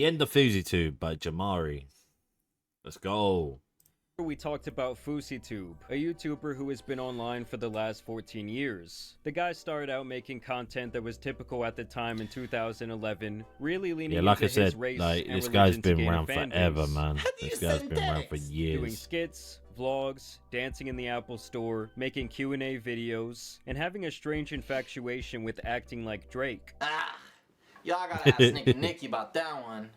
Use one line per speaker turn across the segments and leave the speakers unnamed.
The End of FouseyTUBE by Jamari. Let's go.
We talked about FouseyTUBE, a YouTuber who has been online for the last 14 years. The guy started out making content that was typical at the time in 2011, really leaning into his race and
this
religion
guy's been
to gain
around
a fan
forever,
base.
man. This guy's been around for years.
Doing skits, vlogs, dancing in the Apple Store, making Q&A videos, and having a strange infatuation with acting like Drake.
Ah, y'all gotta ask Nick and Nicky about that one.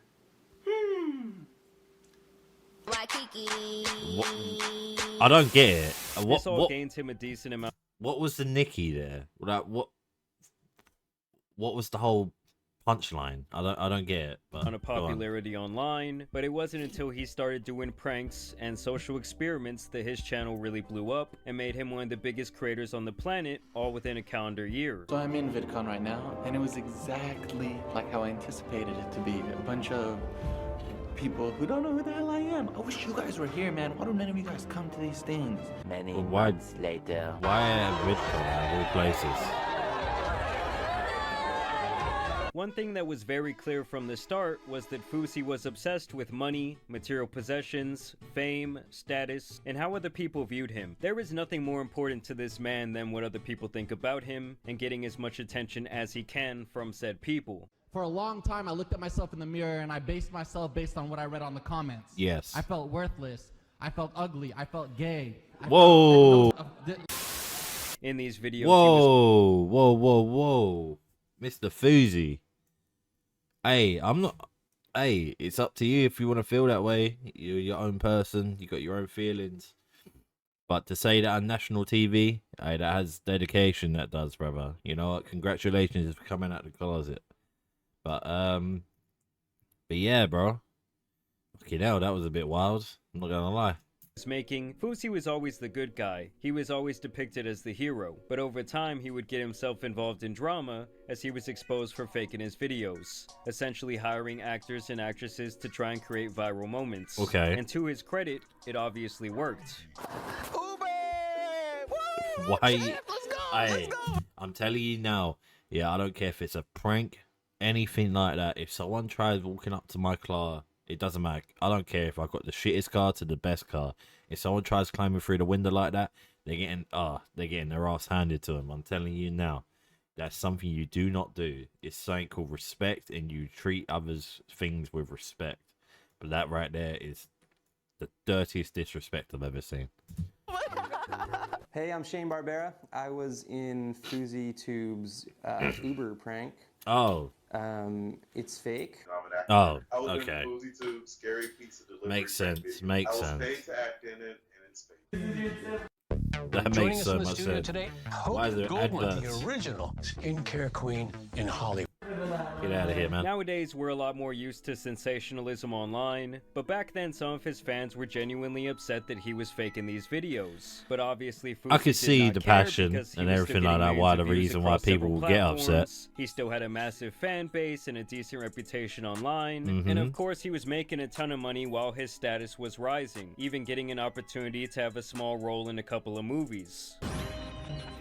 I don't get it.
This all gained him a decent amount.
What was the Nicky there? Like, what was the whole punchline? I don't get it. But
On a popularity online, but it wasn't until he started doing pranks and social experiments that his channel really blew up and made him one of the biggest creators on the planet, all within a calendar year.
So I'm in VidCon right now, and it was exactly like how I anticipated it to be. A bunch of people who don't know who the hell I am. I wish you guys were here, man. Why don't none of you guys come to these things?
Many months later.
Why at VidCon of all places?
One thing that was very clear from the start was that Fousey was obsessed with money, material possessions, fame, status, and how other people viewed him. There is nothing more important to this man than what other people think about him, and getting as much attention as he can from said people.
For a long time, I looked at myself in the mirror and I based myself based on what I read on the comments.
Yes.
I felt worthless. I felt ugly. I felt gay.
Whoa.
In these videos,
Whoa. Mr. Fousey. Hey, Hey, it's up to you if you want to feel that way. You're your own person. You got your own feelings. But to say that on national TV, hey, that has dedication, that does, brother. You know what? Congratulations for coming out of the closet. But yeah, bro. Fucking hell, that was a bit wild. I'm not gonna lie.
Fousey was always the good guy. He was always depicted as the hero, but over time he would get himself involved in drama as he was exposed for faking his videos, essentially hiring actors and actresses to try and create viral moments.
Okay.
And to his credit, it obviously worked.
Why? I'm telling you now. Yeah, I don't care if it's a prank, anything like that. If someone tries walking up to my car, it doesn't matter. I don't care if I got the shittest car to the best car. If someone tries climbing through the window like that, they're getting their ass handed to them. I'm telling you now, that's something you do not do. It's something called respect, and you treat others' things with respect. But that right there is the dirtiest disrespect I've ever seen.
Hey, I'm Shane Barbera. I was in FouseyTUBE's Uber prank.
Oh.
It's fake.
Oh,
I was
okay.
in FouseyTUBE Scary Pizza Delivery.
Makes sense.
Campaign.
Makes
I was
sense.
paid to act in it, and it's fake.
That makes so much sense.
Today,
Why is there
Goldman,
adverts?
the original skincare queen in Hollywood.
Get out of here, man.
Nowadays, we're a lot more used to sensationalism online, but back then some of his fans were genuinely upset that he was faking these videos. But obviously, Fousey
I could see
did not
the
care
passion
because he
and
was
everything
still
like that.
getting
Why the
millions of views
reason why
across
people
several
will get upset.
platforms. He still had a massive fan base and a decent reputation online, and of course he was making a ton of money while his status was rising, even getting an opportunity to have a small role in a couple of movies.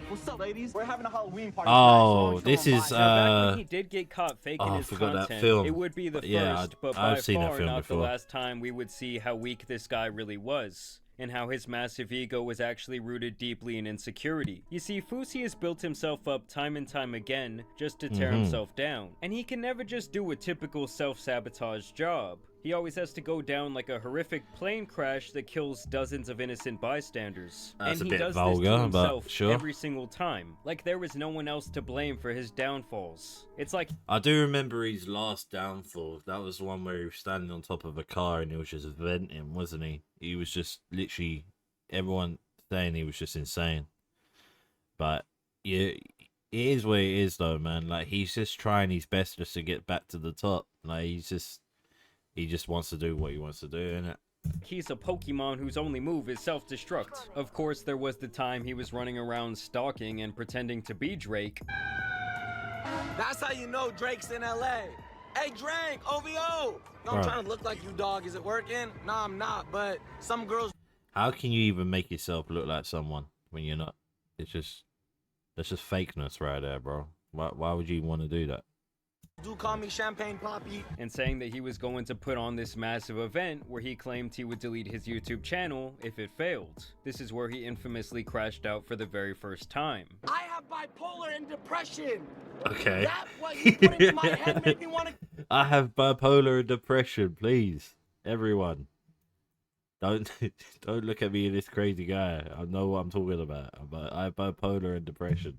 What's up, ladies? We're having a Halloween party.
Oh, this is
Back when he did get caught faking
I
his
forgot that
content,
film.
it would be the
Yeah,
first, but
I've
by
seen that
far
film
not
before.
the last time we would see how weak this guy really was, and how his massive ego was actually rooted deeply in insecurity. You see, Fousey has built himself up time and time again just to tear himself down, and he can never just do a typical self-sabotage job. He always has to go down like a horrific plane crash that kills dozens of innocent bystanders.
That's
and
a
he
bit
does
vulgar,
this to
but
himself
sure.
every single time. Like there was no one else to blame for his downfalls. It's like
I do remember his last downfall. That was the one where he was standing on top of a car and he was just venting, wasn't he? He was just literally, everyone saying he was just insane. But yeah, it is what it is though, man. Like he's just trying his best just to get back to the top. Like he just wants to do what he wants to do, innit?
he's a Pokemon whose only move is self-destruct. Of course, there was the time he was running around stalking and pretending to be Drake.
That's how you know Drake's in LA. Hey Drake, OVO! No, I'm trying to look like you, dog. Is it working? Nah, I'm not, but some girls...
How can you even make yourself look like someone when you're not? That's just fakeness right there, bro. Why would you want to do that?
do call me Champagne Poppy.
and saying that he was going to put on this massive event where he claimed he would delete his YouTube channel if it failed. This is where he infamously crashed out for the very first time.
I have bipolar and depression.
Okay.
That what you put into my head made me want to.
I have bipolar and depression, please. Everyone. Don't look at me, this crazy guy. I know what I'm talking about. But I have bipolar and depression.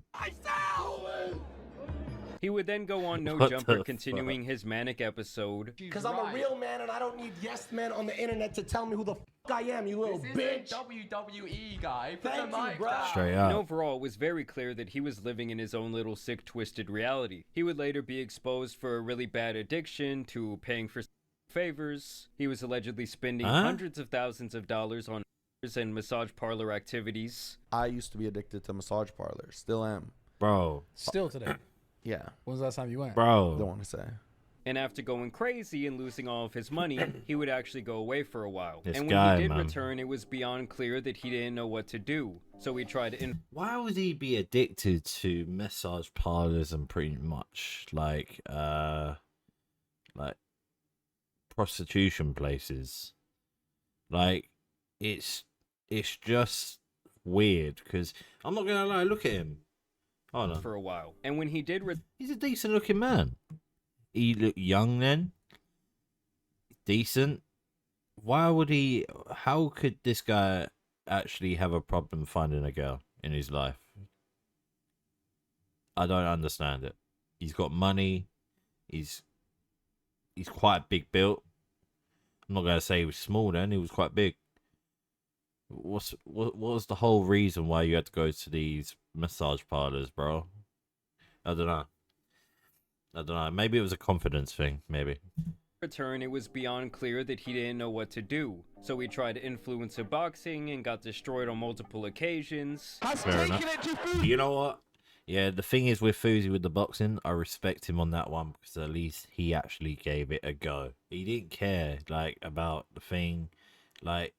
He would then go on No
What
Jumper,
the
continuing his manic episode.
Because I'm a real man and I don't need yes men on the internet to tell me who the f I am, you little bitch.
WWE guy. Put
Thank
the
you,
mic
bro.
down.
Straight
And
up.
overall, it was very clear that he was living in his own little sick, twisted reality. He would later be exposed for a really bad addiction to paying for favors. He was allegedly spending hundreds of thousands of dollars on and massage parlor activities.
I used to be addicted to massage parlors. Still am.
Bro.
Still today.
Yeah.
When's the last time you went?
Bro.
Don't want to say.
And after going crazy and losing all of his money, he would actually go away for a while.
This
and when
guy,
he did
man.
return, it was beyond clear that he didn't know what to do. So he tried to
Why would he be addicted to massage parlors and pretty much like prostitution places? Like it's just weird because I'm not gonna lie, look at him. Oh no.
for a while. And when he did
He's a decent looking man. He looked young then. Decent. Why would he? How could this guy actually have a problem finding a girl in his life? I don't understand it. He's got money. He's quite big built. I'm not gonna say he was small then. He was quite big. What was the whole reason why you had to go to these massage parlors, bro? I don't know. Maybe it was a confidence thing. Maybe.
return, it was beyond clear that he didn't know what to do. So he tried to influence a boxing and got destroyed on multiple occasions.
Fair enough. You know what? Yeah, the thing is with Fousey with the boxing, I respect him on that one because at least he actually gave it a go. He didn't care like about the thing, like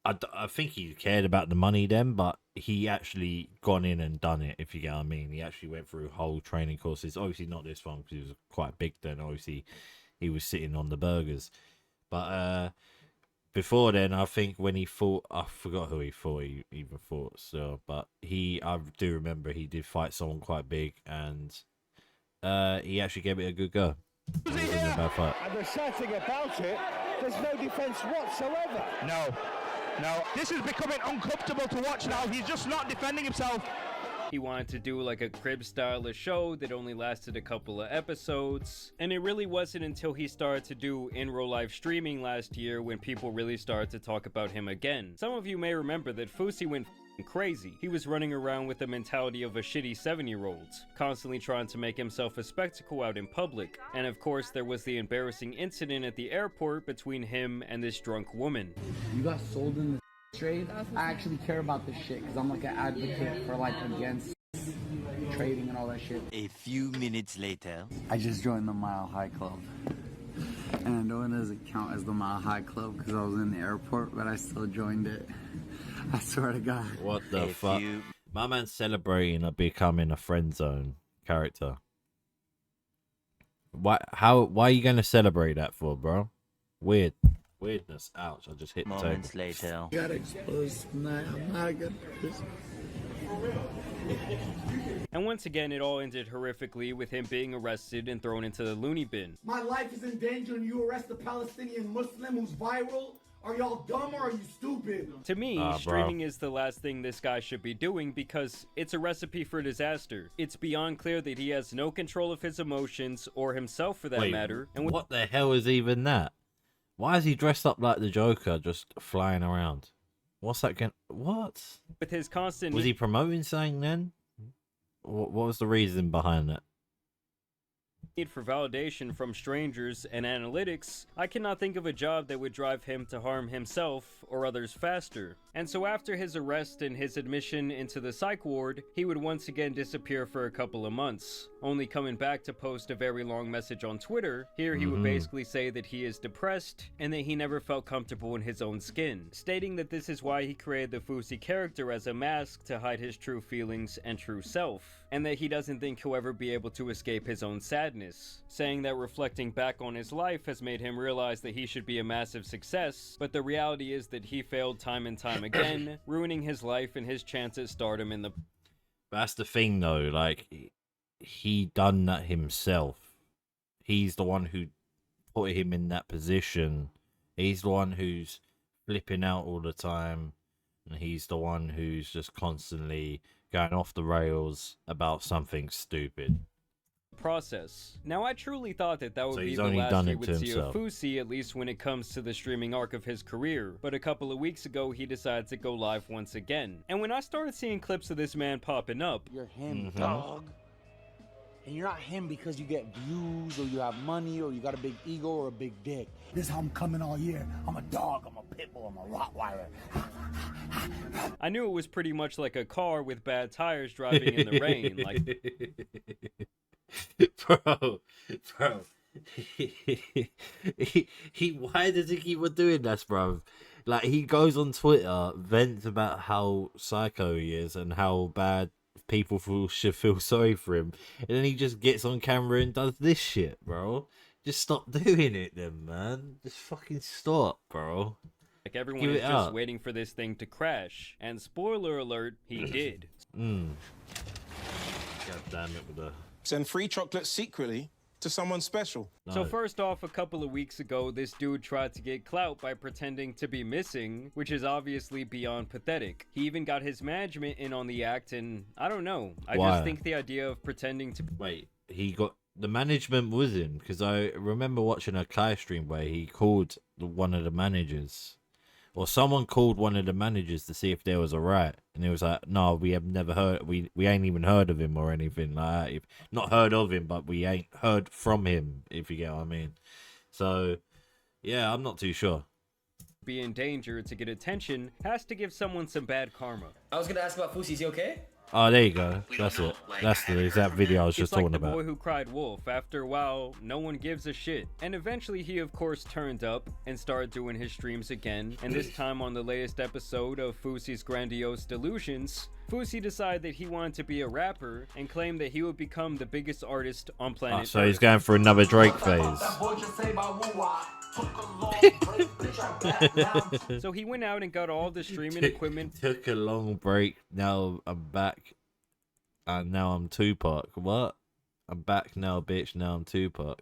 I think he cared about the money then, but he actually gone in and done it. If you get what I mean, he actually went through whole training courses. Obviously not this one because he was quite big then. Obviously, he was sitting on the burgers, but before then, I think when he fought, I forgot who he fought. He even fought, so but I do remember he did fight someone quite big, and he actually gave it a good go. It wasn't a bad fight.
And the sad thing about it, there's no defense whatsoever.
No, this is becoming uncomfortable to watch now. He's just not defending himself.
He wanted to do like a crib style of show that only lasted a couple of episodes. And it really wasn't until he started to do in real life streaming last year when people really started to talk about him again. Some of you may remember that Fousey went crazy. He was running around with the mentality of a shitty 7-year-old, constantly trying to make himself a spectacle out in public. And of course, there was the embarrassing incident at the airport between him and this drunk woman.
You got sold in the trade. I actually care about this shit because I'm like an advocate for like against trading and all that shit.
A few minutes later,
I just joined the Mile High Club. And I know it doesn't count as the Mile High Club because I was in the airport, but I still joined it. I swear to God.
What the fuck? My man's celebrating becoming a friend zone character. Why are you gonna celebrate that for, bro? Weirdness. Ouch, I just hit the
moments
table.
later.
I got exposed tonight. I'm not a good person.
And once again, it all ended horrifically with him being arrested and thrown into the loony bin.
My life is in danger and you arrest a Palestinian Muslim who's viral? Are y'all dumb or are you stupid?
To me, streaming is the last thing this guy should be doing because it's a recipe for disaster. It's beyond clear that he has no control of his emotions or himself for that matter. And
what the hell is even that? Why is he dressed up like the Joker just flying around? What's that going? What?
With his constant...
Was he promoting something then? What was the reason behind that?
Need for validation from strangers and analytics, I cannot think of a job that would drive him to harm himself or others faster. And so after his arrest and his admission into the psych ward, he would once again disappear for a couple of months. only coming back to post a very long message on Twitter. Here he would basically say that he is depressed and that he never felt comfortable in his own skin, stating that this is why he created the Fousey character as a mask to hide his true feelings and true self, and that he doesn't think he'll ever be able to escape his own sadness, saying that reflecting back on his life has made him realize that he should be a massive success, but the reality is that he failed time and time again, ruining his life and his chance at stardom in the...
That's the thing though, like, he done that himself. He's the one who put him in that position. He's the one who's flipping out all the time, and he's the one who's just constantly going off the rails about something stupid.
Process. Now, I truly thought that would be
he's
the
only
last
done
we
it
would
to
see of
himself.
Fousey, at least when it comes to the streaming arc of his career. But a couple of weeks ago, he decided to go live once again. And when I started seeing clips of this man popping up,
you're him, dog. And you're not him because you get views or you have money or you got a big ego or a big dick.
This is how I'm coming all year. I'm a dog, I'm a pit bull, I'm a Rottweiler.
I knew it was pretty much like a car with bad tires driving in the rain. Like,
bro, he why does he keep on doing this, bro? Like, he goes on Twitter, vents about how psycho he is and how bad people should feel sorry for him, and then he just gets on camera and does this shit, bro. Just stop doing it then, man. Just fucking stop, bro.
Like, everyone is just waiting for this thing to crash. And spoiler alert, he did.
God damn it with the...
Send free chocolate secretly to someone special.
So first off, a couple of weeks ago, this dude tried to get clout by pretending to be missing, which is obviously beyond pathetic. He even got his management in on the act, and I don't know. I just think the idea of pretending to...
Wait, he got... The management was in, because I remember watching a Kai stream where he called one of the managers, or someone called one of the managers to see if there was a rat, and he was like, no, we have never heard, we ain't even heard of him or anything like that. Not heard of him, but we ain't heard from him, if you get what I mean. So, yeah, I'm not too sure.
Be in danger to get attention has to give someone some bad karma.
I was gonna ask about Fousey, is he okay?
Oh, there you go. That's it. That's the exact video I was just talking about.
It's like the boy who cried wolf. After a while, no one gives a shit. And eventually he, of course, turned up and started doing his streams again. And this time on the latest episode of Fousey's Grandiose Delusions, Fousey decided that he wanted to be a rapper and claimed that he would become the biggest artist on planet Earth.
So he's going for another Drake phase.
So he went out and got all the streaming equipment.
Took a long break. Now I'm back. And now I'm Tupac. What? I'm back now, bitch. Now I'm Tupac.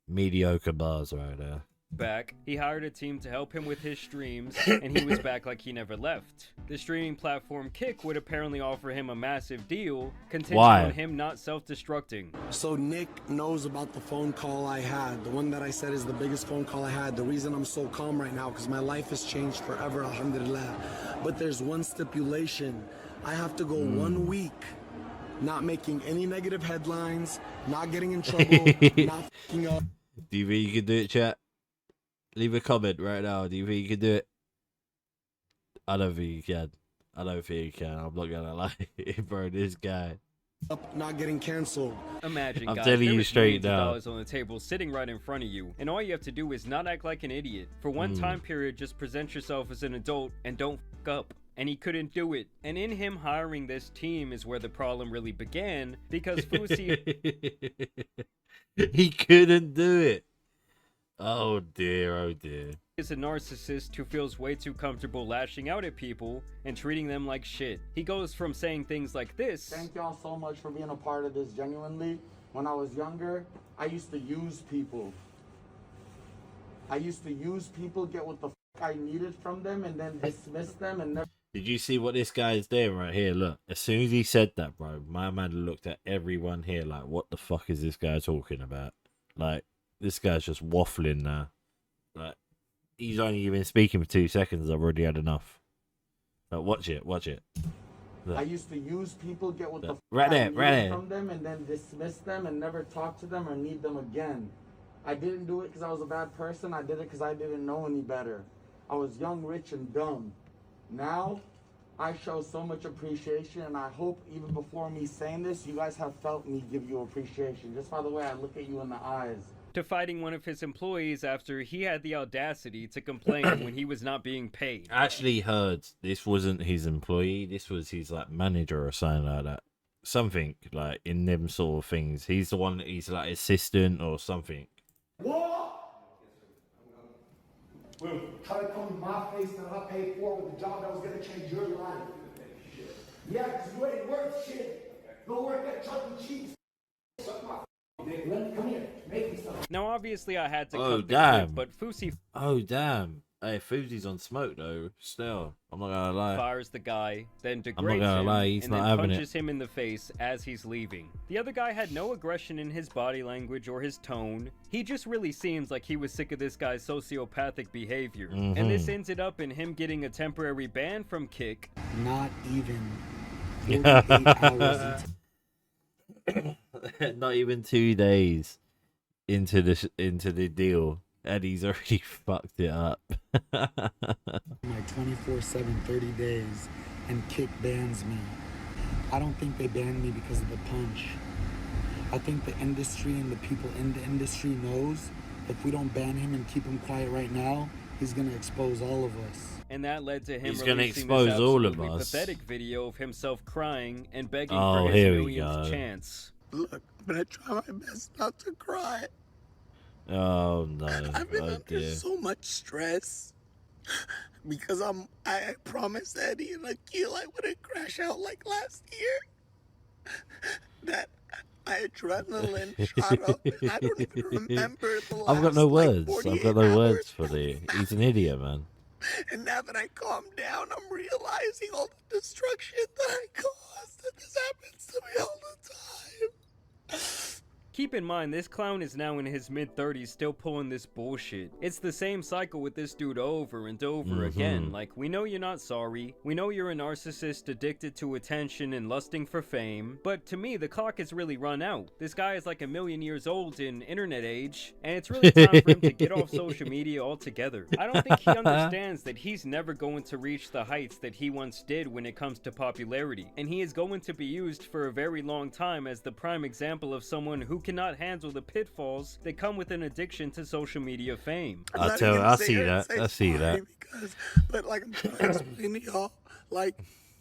Mediocre bars right there.
Back, he hired a team to help him with his streams, and he was back like he never left. The streaming platform Kick would apparently offer him a massive deal, contingent on him not self-destructing.
So Nick knows about the phone call I had, the one that I said is the biggest phone call I had. The reason I'm so calm right now, because my life has changed forever, alhamdulillah. But there's one stipulation. I have to go 1 week not making any negative headlines, not getting in trouble, not f***ing up.
Do you think you can do it, chat? Leave a comment right now. Do you think you can do it? I don't think you can. I don't think you can. I'm not gonna lie, bro. This guy.
Not getting canceled.
Imagine,
I'm
guys,
telling you straight now.
$millions on the table sitting right in front of you, and all you have to do is not act like an idiot. For one time period, just present yourself as an adult and don't f*** up. And he couldn't do it. And in him hiring this team is where the problem really began, because Fousey...
He couldn't do it. Oh dear, oh dear.
Is a narcissist who feels way too comfortable lashing out at people and treating them like shit. He goes from saying things like this.
Thank y'all so much for being a part of this, genuinely. When I was younger, I used to use people. Get what the f I needed from them, and then dismiss them and never...
Did you see what this guy is doing right here? Look, as soon as he said that, bro, my man looked at everyone here like, what the fuck is this guy talking about? Like, this guy's just waffling now. Like, he's only been speaking for 2 seconds. I've already had enough. Like, watch it, watch it. Look.
I used to use people, get what the f
right
I
there,
needed
right there.
from them, and then dismiss them and never talk to them or need them again. I didn't do it because I was a bad person. I did it because I didn't know any better. I was young, rich, and dumb. Now,
I show so much appreciation, and I hope even before me saying this, you guys have felt me give you appreciation, just by the way I look at you in the eyes.
To fighting one of his employees after he had the audacity to complain when he was not being paid.
I actually heard this wasn't his employee, this was his like manager or something like that. Something like in them sort of things. He's the one that he's like assistant or something.
What? Try to come in my face that I paid for with a job that was gonna change your life. Yeah, because you ain't worth shit. Go work at Chuck E. Cheese. Suck my dick. Come here. Make me something.
Now, obviously, I had to
Oh,
cut the
damn.
clip, but Fousey
Oh, damn. Hey, Fousey's on smoke, though. Still, I'm not gonna lie.
fires the guy, then
I'm
degrades
not gonna
him,
lie, he's
and
not
then
having
punches
it.
him in the face as he's leaving. The other guy had no aggression in his body language or his tone. He just really seems like he was sick of this guy's sociopathic behavior. And this ended up in him getting a temporary ban from Kick.
Not even 48 hours into
Not even 2 days into the deal, and he's already fucked it up.
my 24/7 30 days, and Kick bans me. I don't think they banned me because of the punch. I think the industry and the people in the industry knows if we don't ban him and keep him quiet right now, he's gonna expose all of us.
And that led to him
He's gonna
releasing
expose
this
all of
absolutely
us.
pathetic video of himself crying and begging
Oh,
for
here
his
we
millionth
go.
chance.
Look, I'm gonna try my best not to cry.
Oh no!
I've been
Oh
under
dear.
so much stress because I promised Eddie and Akil I wouldn't crash out like last year. That my adrenaline shot up, and I don't even remember the last,
I've got no
like,
words.
48
I've got no
hours.
words for the. He's an idiot, man.
And now that I calmed down, I'm realizing all the destruction that I caused, and this happens to me all the time.
Keep in mind, this clown is now in his mid-30s still pulling this bullshit. It's the same cycle with this dude over and over again. Like, we know you're not sorry, we know you're a narcissist addicted to attention and lusting for fame, but to me, the clock has really run out. This guy is like 1,000,000 years old in internet age, and it's really time for him to get off social media altogether. I don't think he understands that he's never going to reach the heights that he once did when it comes to popularity, and he is going to be used for a very long time as the prime example of someone who cannot handle the pitfalls that come with an addiction to social media fame.
I see that. I see that.
But like I'm trying to explain to y'all, like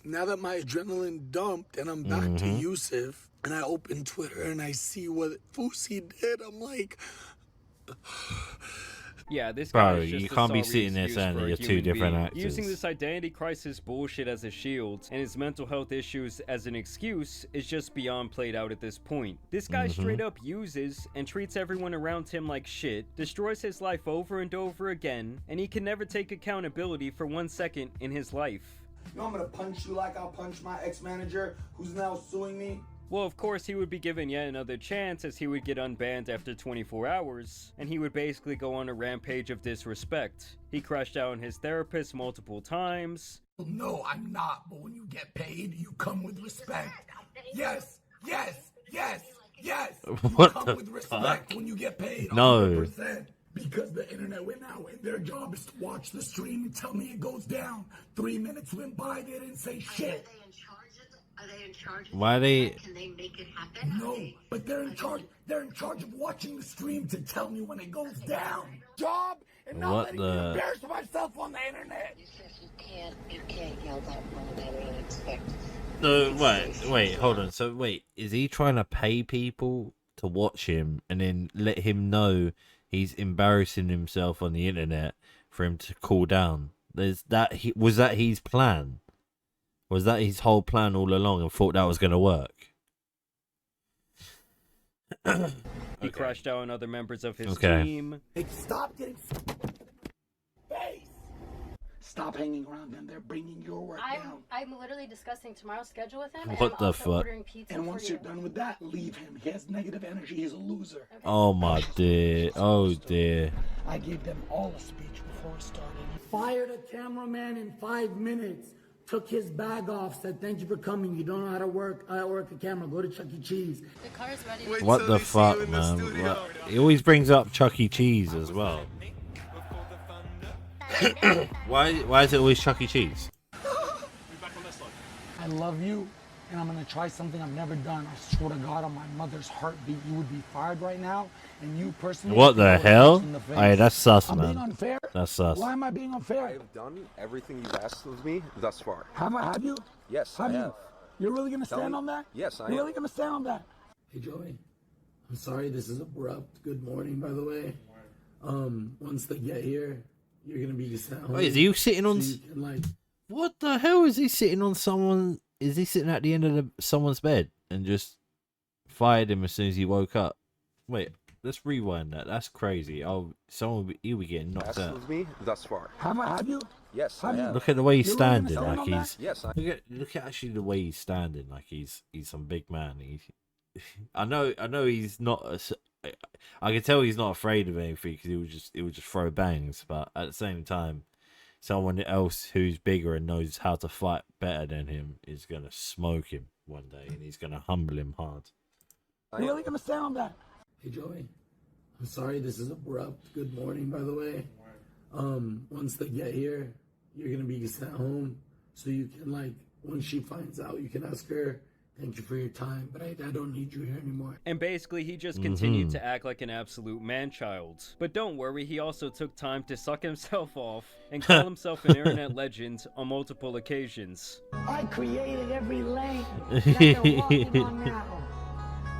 now that my adrenaline dumped and I'm back to Yusuf, and I open Twitter and I see what Fousey did, I'm like,
yeah, this guy
Bro,
is just
you
a
can't be
sorry
sitting there
excuse
saying
for
that
a
you're two
human
different
being.
actors.
Using this identity crisis bullshit as a shield and his mental health issues as an excuse is just beyond played out at this point. This guy straight up uses and treats everyone around him like shit, destroys his life over and over again, and he can never take accountability for 1 second in his life.
You know I'm gonna punch you like I'll punch my ex-manager who's now suing me?
Well, of course, he would be given yet another chance as he would get unbanned after 24 hours, and he would basically go on a rampage of disrespect. He crashed out on his therapist multiple times.
No, I'm not, but when you get paid, you come with respect. Yes, yes, yes, yes.
What
you come
the
with respect
fuck?
when you get paid.
No.
100%. Because the internet went out and their job is to watch the stream and tell me it goes down. 3 minutes went by, they didn't say shit.
Are they in charge?
Why they?
Can they make it happen?
No, but they're in charge. They're in charge of watching the stream to tell me when it goes down. Job and not
What
letting me
the?
embarrass myself on the internet.
You can't yell that loud and expect.
Wait, hold on. So wait, is he trying to pay people to watch him and then let him know he's embarrassing himself on the internet for him to cool down? Was that his plan? Was that his whole plan all along and thought that was going to work?
He crashed out on other members of his
Okay.
team.
Hey, stop getting face. Stop hanging around them. They're bringing your work down.
I'm literally discussing tomorrow's schedule with him.
What
and
the
I'm also
fuck?
ordering pizza
And
for
once
you.
you're done with that, leave him. He has negative energy. He's a loser.
Oh my dear. Oh dear.
I gave them all a speech before it started. Fired a cameraman in 5 minutes. Took his bag off, said, "Thank you for coming. You don't know how to work a camera. Go to Chuck E. Cheese."
The car's ready.
What the fuck, man? What? He always brings up Chuck E. Cheese as well. Why is it always Chuck E. Cheese?
I love you, and I'm gonna try something I've never done. I swear to God, on my mother's heartbeat, you would be fired right now, and you personally.
What the hell? Hey, that's sus,
I'm being
man.
unfair.
That's sus.
Why am I being unfair?
I've done everything you've asked of me thus far.
Have you?
Yes,
Have
I
you?
have.
You're really gonna
Tell
stand
me.
on that?
Yes, I
You're
am.
really gonna stand on that? Hey, Joey. I'm sorry this is abrupt. Good morning, by the way. Once they get here, you're gonna be sent home.
Wait, is he sitting on?
So you can, like,
What the hell is he sitting on? Someone? Is he sitting at the end of someone's bed and just fired him as soon as he woke up? Wait, let's rewind that. That's crazy. Oh, he'll be getting knocked
Asked
out.
of me thus far.
Have you?
Yes, I
Have you?
have.
Look at the way he's
You're really gonna
standing.
stand
Like
on
he's.
that?
Yes, I.
Look at actually the way he's standing. Like he's some big man. I know he's not. I can tell he's not afraid of anything because he would just throw bangs. But at the same time, someone else who's bigger and knows how to fight better than him is gonna smoke him one day, and he's gonna humble him hard.
You're really gonna stand on that? Hey, Joey. I'm sorry this is abrupt. Good morning, by the way. Once they get here, you're gonna be sent home. So you can, like, when she finds out, you can ask her, thank you for your time, but I don't need you here anymore.
And basically, he just continued to act like an absolute man-child. But don't worry, he also took time to suck himself off and call himself an internet legend on multiple occasions.
I created every lane that they're walking on now.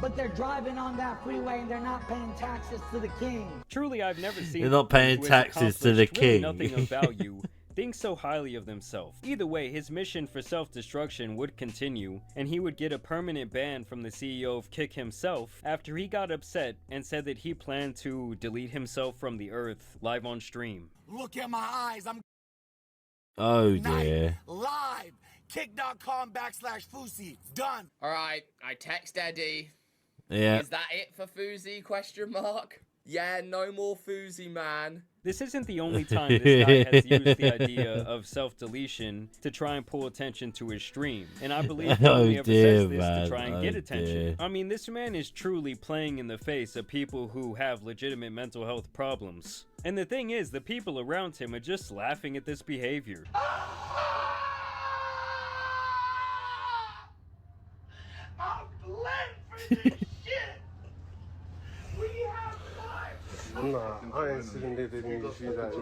But they're driving on that freeway and they're not paying taxes to the king.
Truly, I've never seen
They're not paying
who has
taxes to the
accomplished really
king.
nothing of value think so highly of themselves. Either way, his mission for self-destruction would continue, and he would get a permanent ban from the CEO of Kick himself after he got upset and said that he planned to delete himself from the earth live on stream.
Look at my eyes, I'm
Oh dear.
live. Kick.com/Fousey. Done.
Alright, I text Eddie.
Yeah.
Is that it for Fousey? Question mark. Yeah, no more Fousey, man.
This isn't the only time this guy has used the idea of self-deletion to try and pull attention to his stream. And I believe he only ever says this to try and get attention. I mean, this man is truly playing in the face of people who have legitimate mental health problems. And the thing is, the people around him are just laughing at this behavior.
I'm bled for this shit. We have life.
Nah, I ain't sitting there didn't even see that.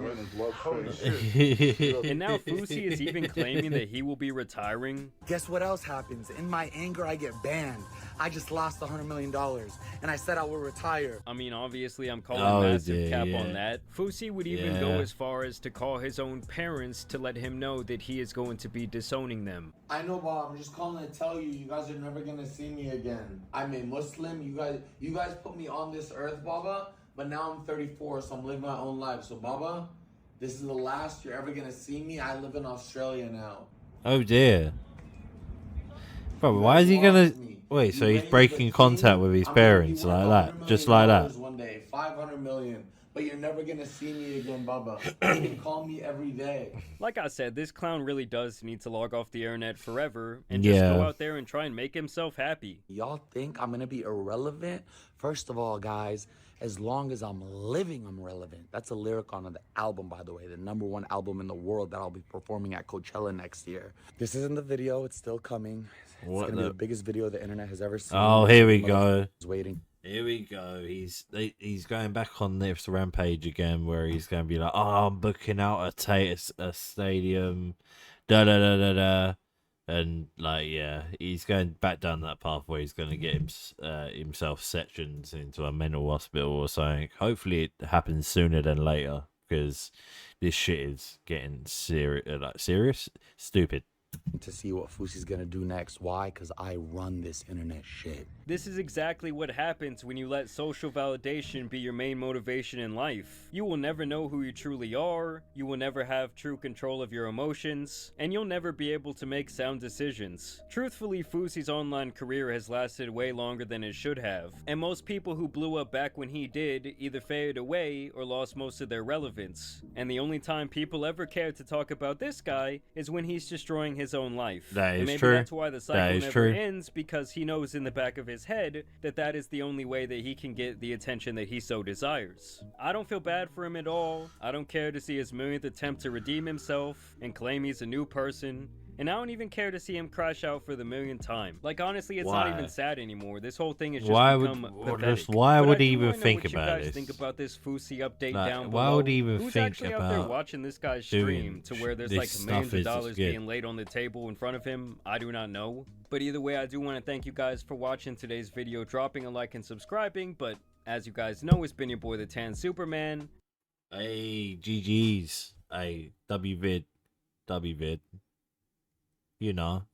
Holy shit.
And now Fousey is even claiming that he will be retiring.
Guess what else happens? In my anger, I get banned. I just lost $100 million, and I said I will retire.
I mean, obviously, I'm calling
Oh,
massive
dear,
cap
yeah.
on that. Fousey would even
Yeah.
go as far as to call his own parents to let him know that he is going to be disowning them.
I know, Bob. I'm just calling to tell you, you guys are never gonna see me again. I'm a Muslim. You guys put me on this earth, Baba. But now I'm 34, so I'm living my own life. So, Baba, this is the last you're ever gonna see me. I live in Australia now.
Oh dear. Bro, why is he gonna wait? So he's breaking contact with his parents like that, just like that.
One day, 500 million. But you're never gonna see me again, Baba. You can call me every day.
Like I said, this clown really does need to log off the internet forever and just go out there and try and make himself happy.
Y'all think I'm gonna be irrelevant? First of all, guys, as long as I'm living, I'm relevant. That's a lyric on the album, by the way, the #1 album in the world that I'll be performing at Coachella next year. This isn't the video, it's still coming. It's gonna be the biggest video the internet has ever seen.
Oh, here we go.
Waiting.
Here we go. He's going back on this rampage again, where he's going to be like, "Oh, I'm booking out a stadium, da da da da da," and like, yeah, he's going back down that path where he's going to get himself sectioned into a mental hospital or something. Hopefully, it happens sooner than later because this shit is getting serious, stupid.
To see what Fousey's gonna do next. Why? Because I run this internet shit.
This is exactly what happens when you let social validation be your main motivation in life. You will never know who you truly are, you will never have true control of your emotions, and you'll never be able to make sound decisions. Truthfully, Fousey's online career has lasted way longer than it should have, and most people who blew up back when he did either faded away or lost most of their relevance. And the only time people ever care to talk about this guy is when he's destroying his own life.
That is
and maybe
true.
that's why the cycle never
true.
ends, because he knows in the back of his head that that is the only way that he can get the attention that he so desires. I don't feel bad for him at all. I don't care to see his millionth attempt to redeem himself and claim he's a new person. And I don't even care to see him crash out for the millionth time. Like, honestly, it's
Why?
not even sad anymore. This whole thing is just
Why
become
would
pathetic.
why
But
would
I
he
do
even
wanna know
think
what
about
you guys
this?
think about this Fousey update
Like,
down
why
below.
would he even
Who's
think
actually out there
about
watching this guy's
doing
stream to where there's like
this
millions
stuff
of
is
dollars
good.
being laid on the table in front of him? I do not know. But either way, I do want to thank you guys for watching today's video, dropping a like and subscribing. But as you guys know, it's been your boy the Tan Superman.
Hey, GG's. Hey, WVid. You know.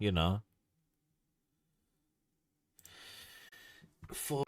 For